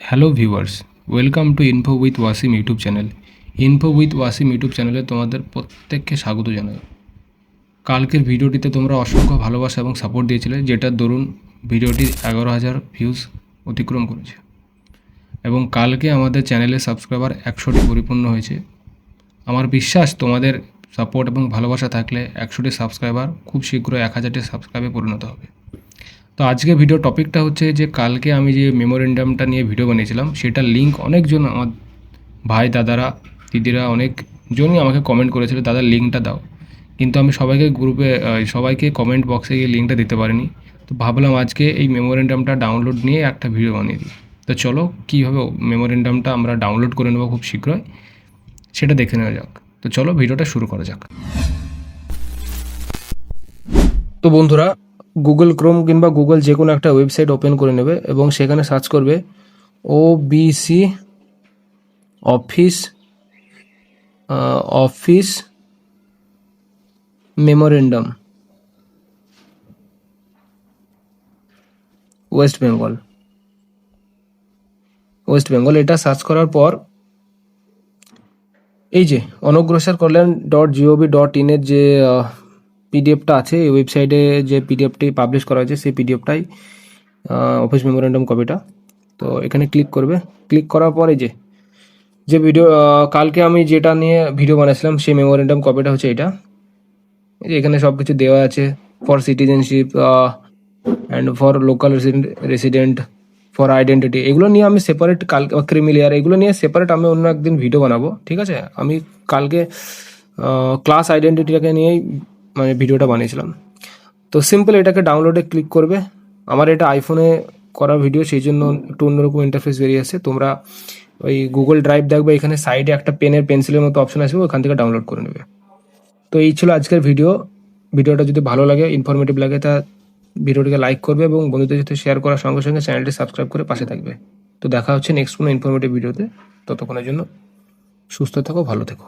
Hello viewers, welcome to info with Wasim YouTube channel. Info with Wasim YouTube চ্যানেলে তোমাদের প্রত্যেককে স্বাগত জানাই। কালকের ভিডিওটিতে তোমরা অসংখ্য ভালোবাসা এবং সাপোর্ট দিয়েছিলে, যেটার দরুন ভিডিওটি 11,000 ভিউজ অতিক্রম করেছে এবং কালকে আমাদের চ্যানেলে সাবস্ক্রাইবার 100টি পরিপূর্ণ হয়েছে। আমার বিশ্বাস তোমাদের সাপোর্ট এবং ভালোবাসা থাকলে 100টি সাবস্ক্রাইবার খুব শীঘ্রই 1000টি সাবস্ক্রাইবে পরিণত হবে। তো আজকে ভিডিও টপিকটা হচ্ছে যে কালকে আমি যে মেমোরেন্ডামটা নিয়ে ভিডিও বানিয়েছিলাম সেটার লিঙ্ক অনেকজন আমার ভাই দাদারা দিদিরা অনেকজনই আমাকে কমেন্ট করেছিল, দাদা লিঙ্কটা দাও, কিন্তু আমি সবাইকে গ্রুপে সবাইকে কমেন্ট বক্সে গিয়ে লিঙ্কটা দিতে পারিনি। তো ভাবলাম আজকে এই মেমোরেন্ডামটা ডাউনলোড নিয়ে একটা ভিডিও বানিয়ে দিই। তো চলো কীভাবে মেমোরেন্ডামটা আমরা ডাউনলোড করে নেবো খুব শীঘ্রই সেটা দেখে নেওয়া যাক। তো চলো ভিডিওটা শুরু করা যাক। তো বন্ধুরা, গুগল ক্রোম কিংবা গুগল যে কোনো একটা ওয়েবসাইট ওপেন করে নেবে এবং সেখানে সার্চ করবে OBC office memorandum West Bengal. এটা সার্চ করার পর এই যে অনগ্রসর কল্যাণ .gov.in এর যে পিডিএফটা আছে, এই ওয়েবসাইটে যে পিডিএফটি পাবলিশ করা হয়েছে সেই পিডিএফটাই অফিস মেমোরেন্ডাম কপিটা। তো এখানে ক্লিক করবে। ক্লিক করার পরে যে ভিডিও কালকে আমি যেটা নিয়ে ভিডিও বানাইছিলাম সেই মেমোরেন্ডাম কপিটা হচ্ছে এটা। এখানে সব কিছু দেওয়া আছে, for citizenship and for local resident, for identity, এগুলো নিয়ে আমি সেপারেট কালকে, ক্রিমিলিয়ার, এগুলো নিয়ে সেপারেট আমি অন্য একদিন ভিডিও বানাবো, ঠিক আছে। আমি কালকে ক্লাস আইডেন্টিটিটাকে নিয়েই মানে ভিডিওটা বানিয়েছিলাম। তো সিম্পল এটাকে ডাউনলোডে ক্লিক করবে। আমার এটা আইফোনে করা ভিডিও, সেই জন্য একটু অন্যরকম ইন্টারফেস বেরিয়ে আসছে। তোমরা ওই গুগল ড্রাইভ দেখবে, এখানে সাইডে একটা পেন্সিলের মতো অপশন আসবে, ওখান থেকে ডাউনলোড করে নেবে। তো এই ছিল আজকের ভিডিওটা যদি ভালো লাগে, ইনফরমেটিভ লাগে, তা ভিডিওটিকে লাইক করবে এবং বন্ধুদের সাথে শেয়ার করার সঙ্গে সঙ্গে চ্যানেলটি সাবস্ক্রাইব করে পাশে থাকবে। তো দেখা হচ্ছে নেক্সট কোনো ইনফরমেটিভ ভিডিওতে। ততক্ষণের জন্য সুস্থ থাকো, ভালো থেকো।